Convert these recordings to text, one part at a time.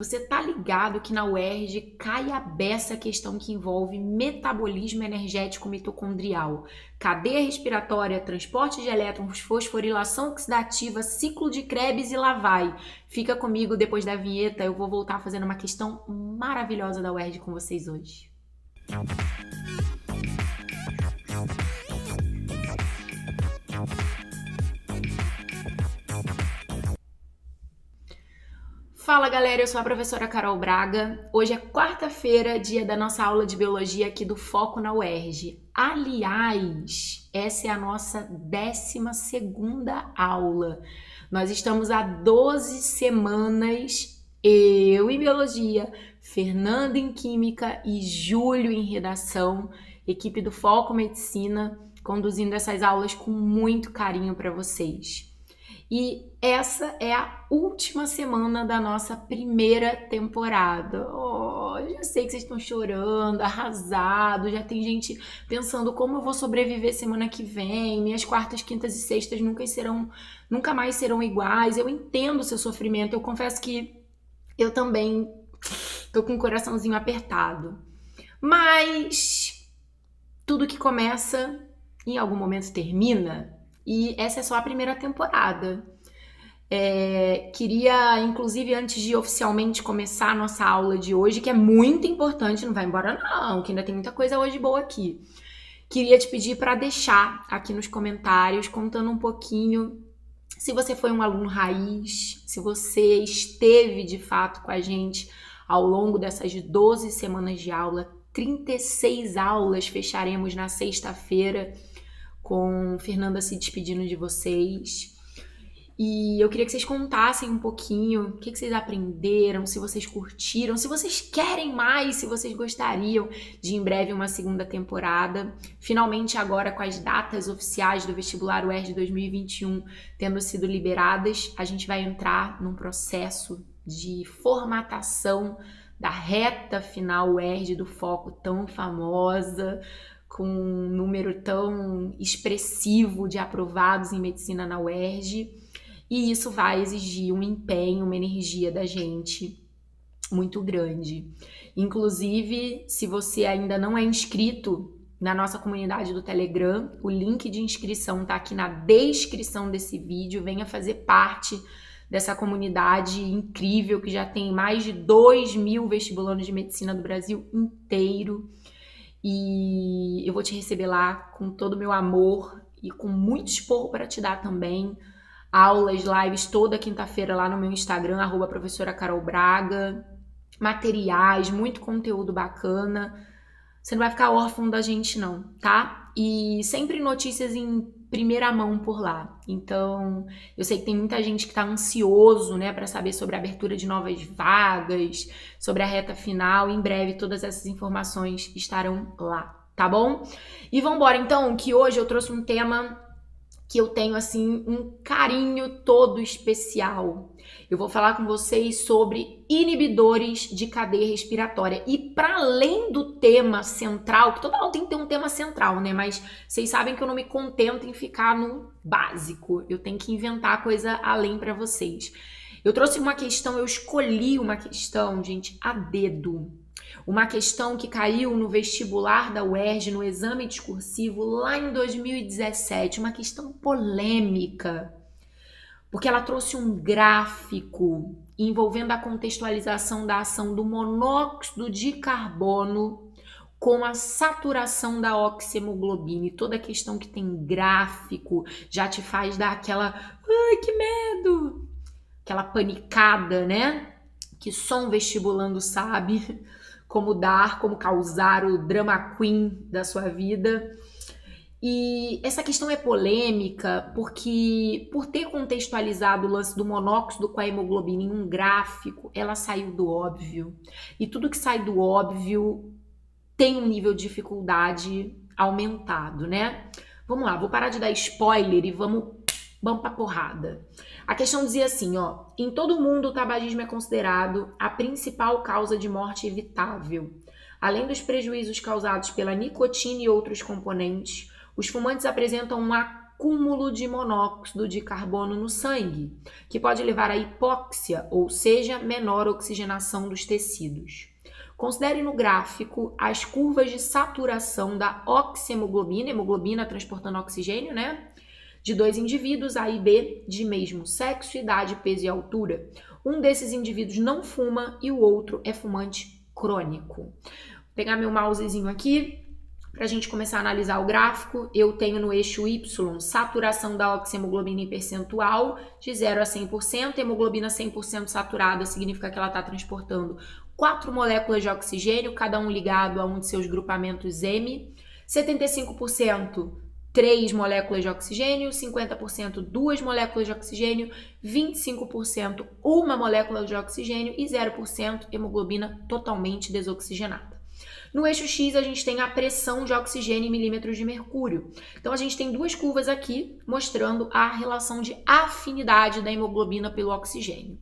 Você tá ligado que na UERJ cai a beça a questão que envolve metabolismo energético mitocondrial, cadeia respiratória, transporte de elétrons, fosforilação oxidativa, ciclo de Krebs e lá vai. Fica comigo depois da vinheta, eu vou voltar fazendo uma questão maravilhosa da UERJ com vocês hoje. Fala galera, eu sou a professora Carol Braga. Hoje é quarta-feira, dia da nossa aula de biologia aqui do Foco na UERJ. Aliás, essa é a nossa 12ª aula. Nós estamos há 12 semanas, eu em biologia, Fernando em química e Júlio em redação, equipe do Foco Medicina, conduzindo essas aulas com muito carinho para vocês. E essa é a última semana da nossa primeira temporada. Oh, já sei que vocês estão chorando, arrasados, já tem gente pensando como eu vou sobreviver semana que vem, minhas quartas, quintas e sextas nunca mais serão iguais. Eu entendo o seu sofrimento, eu confesso que eu também tô com o coraçãozinho apertado. Mas tudo que começa, em algum momento termina. E essa é só a primeira temporada. Queria, inclusive, antes de oficialmente começar a nossa aula de hoje, que é muito importante, não vai embora não, que ainda tem muita coisa hoje boa aqui. Queria te pedir para deixar aqui nos comentários, contando um pouquinho, se você foi um aluno raiz, se você esteve de fato com a gente ao longo dessas 12 semanas de aula, 36 aulas fecharemos na sexta-feira, com Fernanda se despedindo de vocês. E eu queria que vocês contassem um pouquinho o que vocês aprenderam, se vocês curtiram, se vocês querem mais, se vocês gostariam de em breve uma segunda temporada. Finalmente agora com as datas oficiais do vestibular UERJ 2021 tendo sido liberadas, a gente vai entrar num processo de formatação da reta final UERJ do Foco tão famosa, com um número tão expressivo de aprovados em medicina na UERJ, e isso vai exigir um empenho, uma energia da gente muito grande. Inclusive, se você ainda não é inscrito na nossa comunidade do Telegram, o link de inscrição está aqui na descrição desse vídeo, venha fazer parte dessa comunidade incrível que já tem mais de 2.000 vestibulandos de medicina do Brasil inteiro. E eu vou te receber lá com todo o meu amor e com muito esporro para te dar também. Aulas, lives toda quinta-feira lá no meu Instagram, @professora Carol Braga. Materiais, muito conteúdo bacana. Você não vai ficar órfão da gente não, tá? E sempre notícias em primeira mão por lá. Então, eu sei que tem muita gente que tá ansioso, né, para saber sobre a abertura de novas vagas, sobre a reta final. Em breve, todas essas informações estarão lá, tá bom? E vambora, então, que hoje eu trouxe um tema que eu tenho, assim, um carinho todo especial. Eu vou falar com vocês sobre inibidores de cadeia respiratória. E para além do tema central, que toda aula tem que ter um tema central, né? Mas vocês sabem que eu não me contento em ficar no básico. Eu tenho que inventar coisa além para vocês. Eu trouxe uma questão, eu escolhi uma questão, gente, a dedo. Uma questão que caiu no vestibular da UERJ, no exame discursivo, lá em 2017. Uma questão polêmica, porque ela trouxe um gráfico envolvendo a contextualização da ação do monóxido de carbono com a saturação da oxihemoglobina. E toda questão que tem gráfico já te faz dar aquela, ai, que medo! Aquela panicada, né? Que só um vestibulando sabe como dar, como causar o drama queen da sua vida. E essa questão é polêmica porque, por ter contextualizado o lance do monóxido com a hemoglobina em um gráfico, ela saiu do óbvio. E tudo que sai do óbvio tem um nível de dificuldade aumentado, né? Vamos lá, vou parar de dar spoiler e vamos pra porrada. A questão dizia assim, ó: em todo mundo o tabagismo é considerado a principal causa de morte evitável. Além dos prejuízos causados pela nicotina e outros componentes, os fumantes apresentam uma acúmulo de monóxido de carbono no sangue, que pode levar à hipóxia, ou seja, menor oxigenação dos tecidos. Considere no gráfico as curvas de saturação da oxihemoglobina, hemoglobina transportando oxigênio, né? De dois indivíduos, A e B, de mesmo sexo, idade, peso e altura. Um desses indivíduos não fuma e o outro é fumante crônico. Vou pegar meu mousezinho aqui para a gente começar a analisar o gráfico. Eu tenho no eixo Y saturação da oxihemoglobina em percentual de 0 a 100%. Hemoglobina 100% saturada significa que ela está transportando 4 moléculas de oxigênio, cada um ligado a um de seus grupamentos M. 75%, 3 moléculas de oxigênio, 50%, 2 moléculas de oxigênio, 25%, 1 molécula de oxigênio e 0% hemoglobina totalmente desoxigenada. No eixo X, a gente tem a pressão de oxigênio em milímetros de mercúrio. Então, a gente tem duas curvas aqui mostrando a relação de afinidade da hemoglobina pelo oxigênio.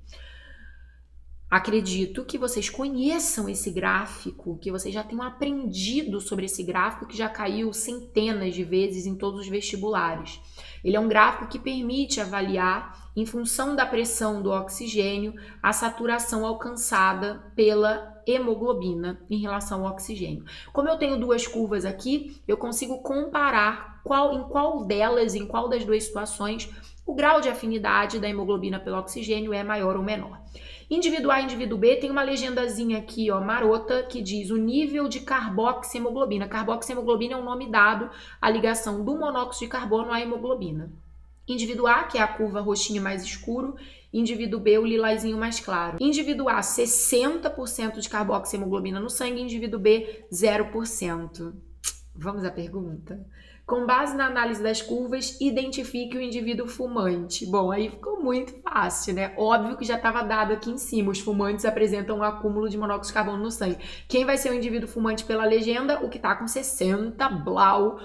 Acredito que vocês conheçam esse gráfico, que vocês já tenham aprendido sobre esse gráfico, que já caiu centenas de vezes em todos os vestibulares. Ele é um gráfico que permite avaliar, em função da pressão do oxigênio, a saturação alcançada pela hemoglobina em relação ao oxigênio. Como eu tenho duas curvas aqui, eu consigo comparar em qual das duas situações o grau de afinidade da hemoglobina pelo oxigênio é maior ou menor. Indivíduo A e indivíduo B tem uma legendazinha aqui, ó, marota, que diz o nível de carboxihemoglobina. Carboxihemoglobina é um nome dado à ligação do monóxido de carbono à hemoglobina. Indivíduo A, que é a curva roxinha mais escuro, indivíduo B, o lilazinho mais claro. Indivíduo A, 60% de carboxihemoglobina no sangue, indivíduo B, 0%. Vamos à pergunta? Com base na análise das curvas, identifique o indivíduo fumante. Bom, aí ficou muito fácil, né? Óbvio que já estava dado aqui em cima. Os fumantes apresentam um acúmulo de monóxido de carbono no sangue. Quem vai ser o indivíduo fumante pela legenda? O que está com 60 blau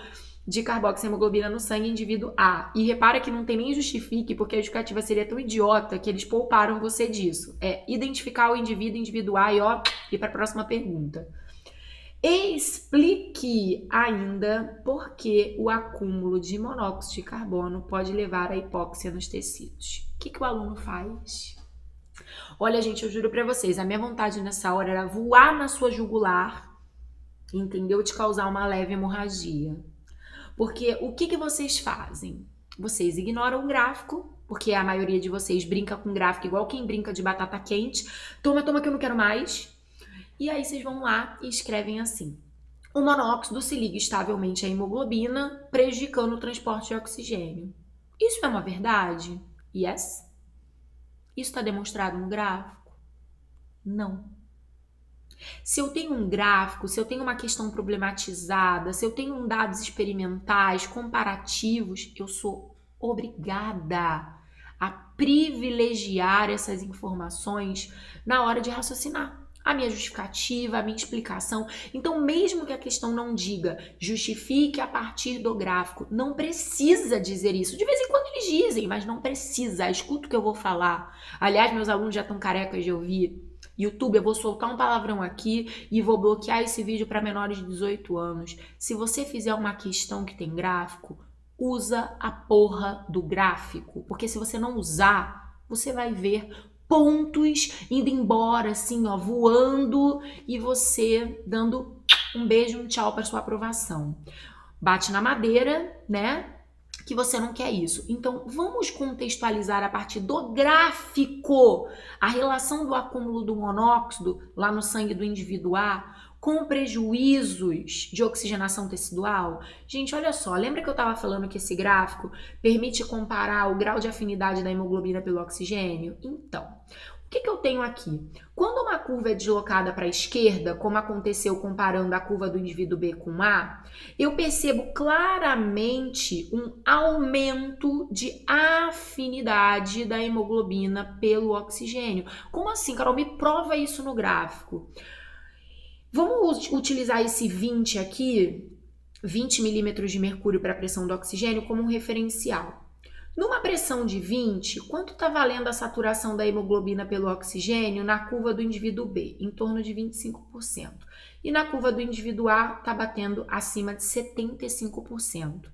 de carboxihemoglobina no sangue, indivíduo A. E repara que não tem nem justifique, porque a justificativa seria tão idiota que eles pouparam você disso. É identificar o indivíduo A e ó, ir para a próxima pergunta. Explique ainda por que o acúmulo de monóxido de carbono pode levar à hipóxia nos tecidos. O que o aluno faz? Olha, gente, eu juro pra vocês, a minha vontade nessa hora era voar na sua jugular, entendeu? Te causar uma leve hemorragia. Porque o que vocês fazem? Vocês ignoram o gráfico, porque a maioria de vocês brinca com gráfico igual quem brinca de batata quente. Toma que eu não quero mais. E aí vocês vão lá e escrevem assim: o monóxido se liga estavelmente à hemoglobina, prejudicando o transporte de oxigênio. Isso é uma verdade? Yes? Isso está demonstrado no gráfico? Não. Se eu tenho um gráfico, se eu tenho uma questão problematizada, se eu tenho dados experimentais, comparativos, eu sou obrigada a privilegiar essas informações na hora de raciocinar. A minha justificativa, a minha explicação. Então, mesmo que a questão não diga justifique a partir do gráfico, não precisa dizer isso. De vez em quando eles dizem, mas não precisa. Escuta o que eu vou falar. Aliás, meus alunos já estão carecas de ouvir. YouTube, eu vou soltar um palavrão aqui e vou bloquear esse vídeo para menores de 18 anos. Se você fizer uma questão que tem gráfico, usa a porra do gráfico. Porque se você não usar, você vai ver pontos indo embora, assim, ó, voando, e você dando um beijo, um tchau para sua aprovação. Bate na madeira, né? Que você não quer isso. Então, vamos contextualizar a partir do gráfico a relação do acúmulo do monóxido lá no sangue do indivíduo A com prejuízos de oxigenação tecidual? Gente, olha só, lembra que eu estava falando que esse gráfico permite comparar o grau de afinidade da hemoglobina pelo oxigênio? Então, o que eu tenho aqui? Quando uma curva é deslocada para a esquerda, como aconteceu comparando a curva do indivíduo B com A, eu percebo claramente um aumento de afinidade da hemoglobina pelo oxigênio. Como assim, Carol? Me prova isso no gráfico. Vamos utilizar esse 20 aqui, 20 milímetros de mercúrio para a pressão do oxigênio, como um referencial. Numa pressão de 20, quanto está valendo a saturação da hemoglobina pelo oxigênio na curva do indivíduo B? Em torno de 25%. E na curva do indivíduo A está batendo acima de 75%.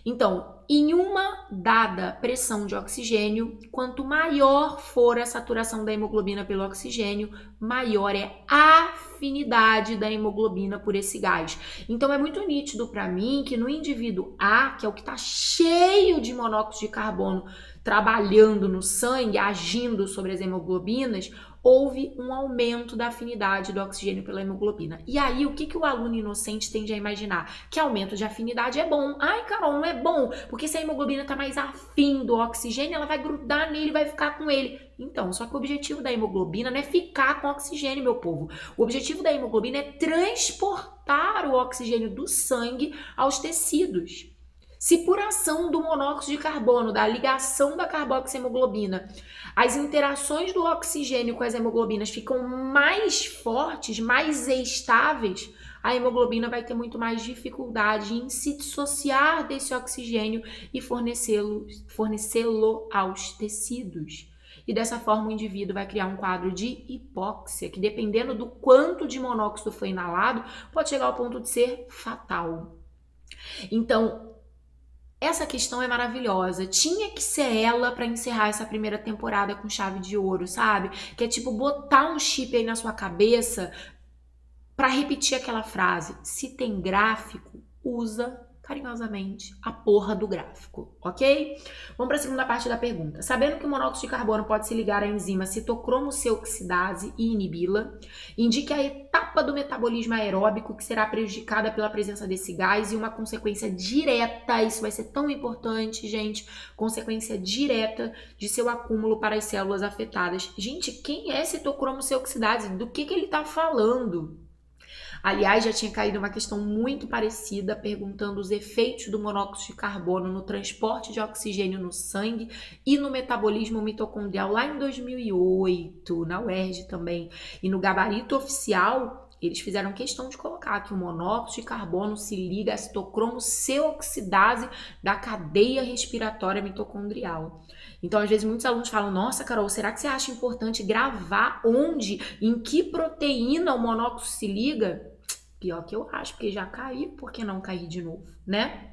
Então, em uma dada pressão de oxigênio, quanto maior for a saturação da hemoglobina pelo oxigênio, maior é a afinidade da hemoglobina por esse gás. Então, é muito nítido para mim que no indivíduo A, que é o que está cheio de monóxido de carbono trabalhando no sangue, agindo sobre as hemoglobinas, houve um aumento da afinidade do oxigênio pela hemoglobina. E aí, o que o aluno inocente tende a imaginar? Que aumento de afinidade é bom. Ai, Carol, não é bom, porque se a hemoglobina está mais afim do oxigênio, ela vai grudar nele, vai ficar com ele. Então, só que o objetivo da hemoglobina não é ficar com oxigênio, meu povo. O objetivo da hemoglobina é transportar o oxigênio do sangue aos tecidos. Se por ação do monóxido de carbono, da ligação da carboxihemoglobina, as interações do oxigênio com as hemoglobinas ficam mais fortes, mais estáveis, a hemoglobina vai ter muito mais dificuldade em se dissociar desse oxigênio e fornecê-lo aos tecidos. E dessa forma o indivíduo vai criar um quadro de hipóxia, que dependendo do quanto de monóxido foi inalado, pode chegar ao ponto de ser fatal. Então, essa questão é maravilhosa. Tinha que ser ela para encerrar essa primeira temporada com chave de ouro, sabe? Que é tipo botar um chip aí na sua cabeça para repetir aquela frase. Se tem gráfico, usa carinhosamente a porra do gráfico, ok? Vamos para a segunda parte da pergunta. Sabendo que o monóxido de carbono pode se ligar à enzima citocromo C oxidase e inibi-la, indique a etapa do metabolismo aeróbico que será prejudicada pela presença desse gás e uma consequência direta, isso vai ser tão importante, gente, consequência direta de seu acúmulo para as células afetadas. Gente, quem é citocromo C oxidase? Do que ele tá falando? Aliás, já tinha caído uma questão muito parecida, perguntando os efeitos do monóxido de carbono no transporte de oxigênio no sangue e no metabolismo mitocondrial lá em 2008, na UERJ também. E no gabarito oficial, eles fizeram questão de colocar que o monóxido de carbono se liga à citocromo C oxidase da cadeia respiratória mitocondrial. Então, às vezes, muitos alunos falam, nossa, Carol, será que você acha importante gravar onde, em que proteína o monóxido se liga? Pior que eu acho, porque já caiu, por que não cair de novo, né?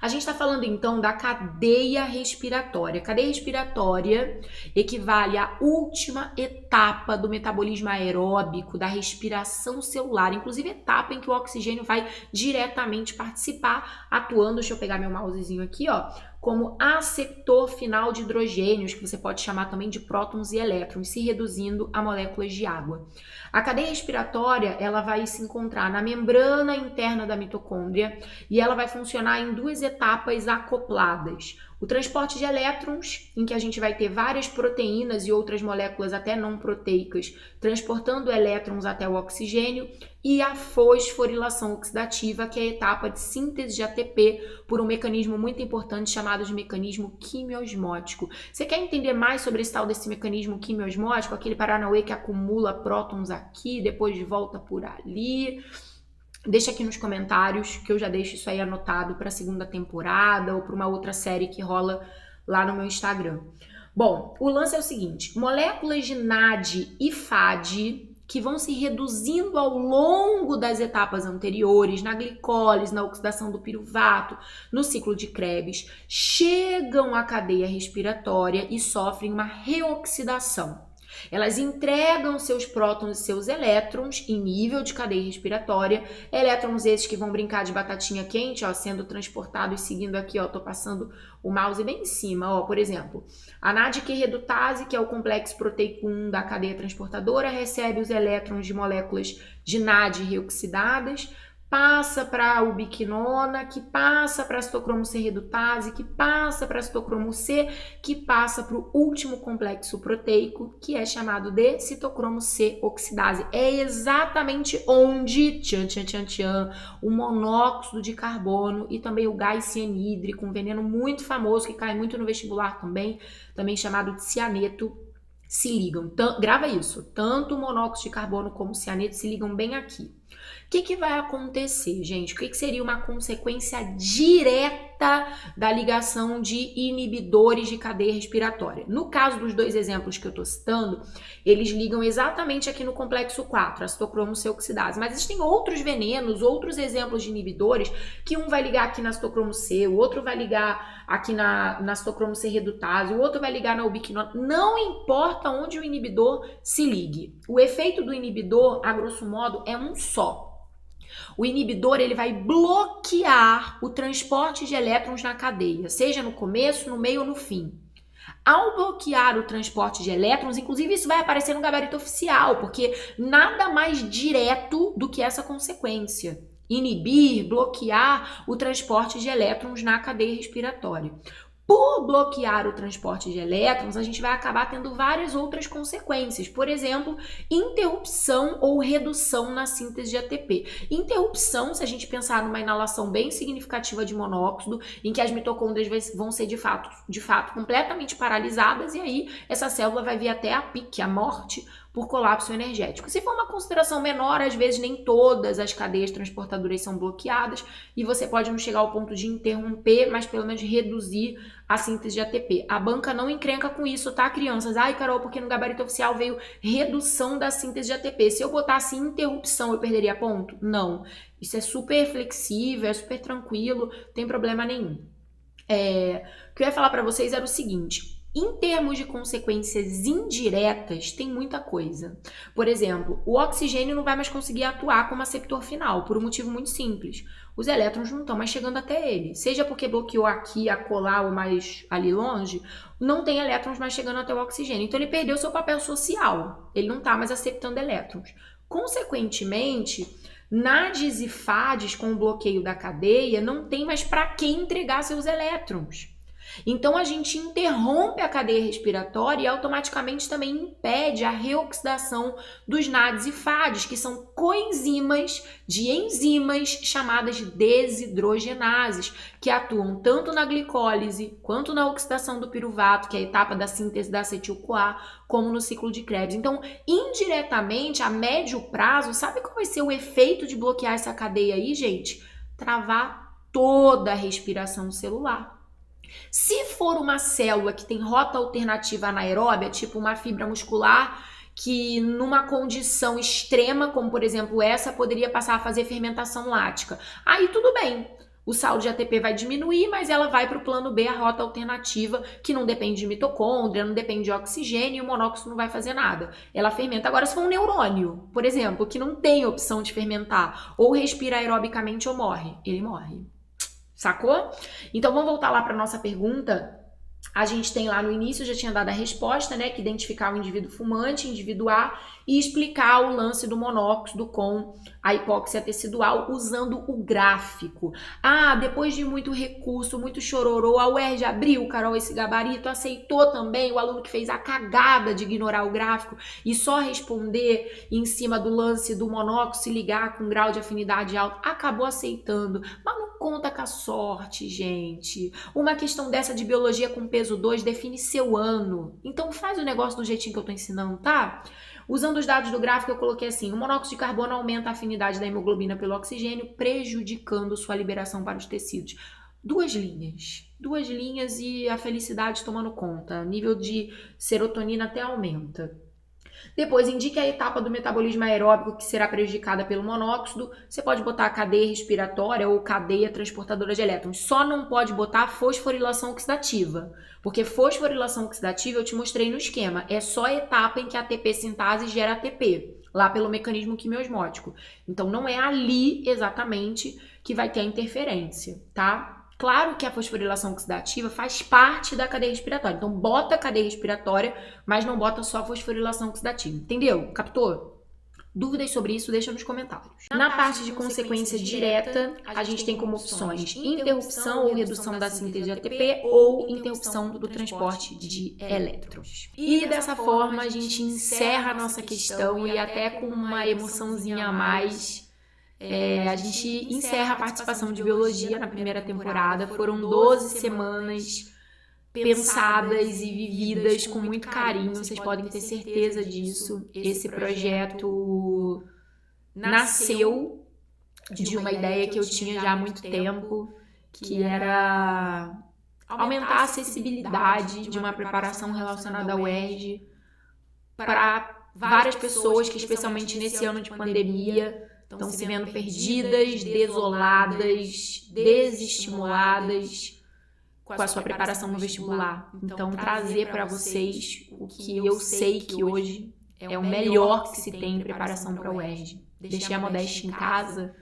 A gente está falando então da cadeia respiratória. A cadeia respiratória equivale à última etapa do metabolismo aeróbico, da respiração celular, inclusive etapa em que o oxigênio vai diretamente participar, atuando, deixa eu pegar meu mousezinho aqui, ó, como aceptor final de hidrogênios, que você pode chamar também de prótons e elétrons, se reduzindo a moléculas de água. A cadeia respiratória, ela vai se encontrar na membrana interna da mitocôndria e ela vai funcionar em duas etapas acopladas. O transporte de elétrons, em que a gente vai ter várias proteínas e outras moléculas até não proteicas transportando elétrons até o oxigênio, e a fosforilação oxidativa, que é a etapa de síntese de ATP por um mecanismo muito importante chamado de mecanismo quimiosmótico. Você quer entender mais sobre esse tal desse mecanismo quimiosmótico, aquele paranauê que acumula prótons aqui, depois volta por ali? Deixa aqui nos comentários que eu já deixo isso aí anotado para a segunda temporada ou para uma outra série que rola lá no meu Instagram. Bom, o lance é o seguinte, moléculas de NAD e FAD que vão se reduzindo ao longo das etapas anteriores, na glicólise, na oxidação do piruvato, no ciclo de Krebs, chegam à cadeia respiratória e sofrem uma reoxidação. Elas entregam seus prótons e seus elétrons em nível de cadeia respiratória, elétrons esses que vão brincar de batatinha quente, ó, sendo transportados, seguindo aqui, ó, tô passando o mouse bem em cima, ó, por exemplo, a NADQ-redutase, que é o complexo proteico 1 da cadeia transportadora, recebe os elétrons de moléculas de NAD reoxidadas, passa para a ubiquinona, que passa para a citocromo C redutase, que passa para a citocromo C, que passa para o último complexo proteico, que é chamado de citocromo C oxidase. É exatamente onde, o monóxido de carbono e também o gás cianídrico, um veneno muito famoso que cai muito no vestibular também chamado de cianeto, se ligam. Grava isso, tanto o monóxido de carbono como o cianeto se ligam bem aqui. O que vai acontecer, gente? O que seria uma consequência direta da ligação de inibidores de cadeia respiratória? No caso dos dois exemplos que eu estou citando, eles ligam exatamente aqui no complexo 4, a citocromo-C-oxidase. Mas existem outros venenos, outros exemplos de inibidores, que um vai ligar aqui na citocromo-C, o outro vai ligar aqui na citocromo-C-redutase, o outro vai ligar na ubiquinona. Não importa onde o inibidor se ligue. O efeito do inibidor, a grosso modo, é um só. O inibidor ele vai bloquear o transporte de elétrons na cadeia, seja no começo, no meio ou no fim. Ao bloquear o transporte de elétrons, inclusive isso vai aparecer no gabarito oficial, porque nada mais direto do que essa consequência. Inibir, bloquear o transporte de elétrons na cadeia respiratória. Por bloquear o transporte de elétrons, a gente vai acabar tendo várias outras consequências. Por exemplo, interrupção ou redução na síntese de ATP. Interrupção, se a gente pensar numa inalação bem significativa de monóxido, em que as mitocôndrias vão ser de fato completamente paralisadas, e aí essa célula vai vir até a pique, a morte, por colapso energético. Se for uma consideração menor, às vezes nem todas as cadeias transportadoras são bloqueadas e você pode não chegar ao ponto de interromper, mas pelo menos reduzir a síntese de ATP. A banca não encrenca com isso, tá, crianças? Ai, Carol, porque no gabarito oficial veio redução da síntese de ATP. Se eu botasse interrupção, eu perderia ponto? Não. Isso é super flexível, é super tranquilo, não tem problema nenhum. O que eu ia falar para vocês era o seguinte: em termos de consequências indiretas, tem muita coisa. Por exemplo, o oxigênio não vai mais conseguir atuar como aceptor final, por um motivo muito simples. Os elétrons não estão mais chegando até ele. Seja porque bloqueou aqui, acolá ou mais ali longe, não tem elétrons mais chegando até o oxigênio. Então ele perdeu seu papel social. Ele não está mais aceptando elétrons. Consequentemente, NADs e FADs com o bloqueio da cadeia não tem mais para quem entregar seus elétrons. Então a gente interrompe a cadeia respiratória e automaticamente também impede a reoxidação dos NADs e FADs, que são coenzimas de enzimas chamadas desidrogenases, que atuam tanto na glicólise quanto na oxidação do piruvato, que é a etapa da síntese da acetil-CoA, como no ciclo de Krebs. Então, indiretamente, a médio prazo, sabe qual vai ser o efeito de bloquear essa cadeia aí, gente? Travar toda a respiração celular. Se for uma célula que tem rota alternativa anaeróbia, tipo uma fibra muscular que numa condição extrema, como por exemplo essa, poderia passar a fazer fermentação lática, aí tudo bem. O saldo de ATP vai diminuir, mas ela vai para o plano B, a rota alternativa, que não depende de mitocôndria, não depende de oxigênio, e o monóxido não vai fazer nada. Ela fermenta. Agora, se for um neurônio, por exemplo, que não tem opção de fermentar, ou respira aerobicamente ou morre, ele morre. Sacou? Então vamos voltar lá para nossa pergunta. A gente tem lá no início, já tinha dado a resposta, né? Que identificar o indivíduo fumante, indivíduo A, e explicar o lance do monóxido com a hipóxia tecidual usando o gráfico. Ah, depois de muito recurso, muito chororô, a UERJ abriu, Carol, esse gabarito, aceitou também o aluno que fez a cagada de ignorar o gráfico e só responder em cima do lance do monóxido se ligar com grau de afinidade alto, acabou aceitando, mas não conta com a sorte, gente. Uma questão dessa de biologia com peso 2 define seu ano. Então faz o negócio do jeitinho que eu tô ensinando, tá? Usando os dados do gráfico, eu coloquei assim: o monóxido de carbono aumenta a afinidade da hemoglobina pelo oxigênio, prejudicando sua liberação para os tecidos. Duas linhas e a felicidade tomando conta. Nível de serotonina até aumenta. Depois, indique a etapa do metabolismo aeróbico que será prejudicada pelo monóxido. Você pode botar a cadeia respiratória ou cadeia transportadora de elétrons. Só não pode botar fosforilação oxidativa, porque fosforilação oxidativa eu te mostrei no esquema. É só a etapa em que a ATP sintase gera ATP, lá pelo mecanismo quimiosmótico. Então, não é ali exatamente que vai ter a interferência, tá? Claro que a fosforilação oxidativa faz parte da cadeia respiratória. Então, bota a cadeia respiratória, mas não bota só a fosforilação oxidativa. Entendeu? Captou? Dúvidas sobre isso, deixa nos comentários. Na parte de consequência direta, a gente tem como opções interrupção ou redução da síntese de ATP ou interrupção do transporte de elétrons. E dessa forma, a gente encerra a nossa questão e até com uma emoçãozinha a mais... a gente encerra a participação de biologia na primeira temporada. Foram 12 semanas pensadas e vividas com muito carinho, vocês podem ter certeza disso. Esse projeto nasceu de uma ideia que eu tinha já há muito tempo, que era aumentar a acessibilidade de uma preparação relacionada ao UERJ para várias pessoas que, especialmente nesse ano de pandemia, estão se vendo perdidas, desoladas, desestimuladas com a sua preparação no vestibular. Então, trazer para vocês o que eu sei que hoje é o melhor que se tem em preparação para o UERJ. Deixei a modéstia em casa,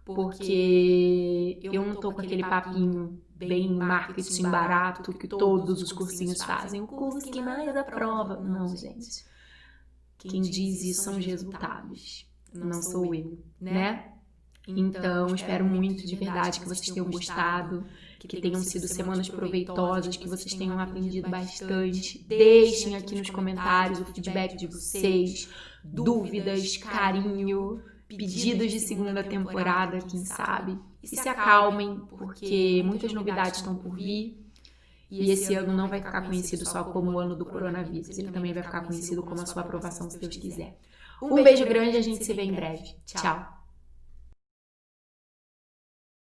porque eu não tô com aquele papinho bem marketing barato que todos os cursinhos fazem. O curso que mais aprova. Não, gente. Quem diz isso são os resultados. Não sou eu, né? Então, espero muito de verdade que vocês tenham gostado, que tenham sido semanas proveitosas, que vocês tenham aprendido bastante. Deixem aqui nos comentários o feedback de vocês, dúvidas, carinho, pedidos de segunda temporada, quem sabe. E se acalmem, porque muitas novidades estão por vir. E esse ano não vai ficar conhecido só como o ano do coronavírus. Ele também vai ficar conhecido como a sua aprovação, se Deus quiser. Um beijo grande e a gente se vê em breve. Tchau!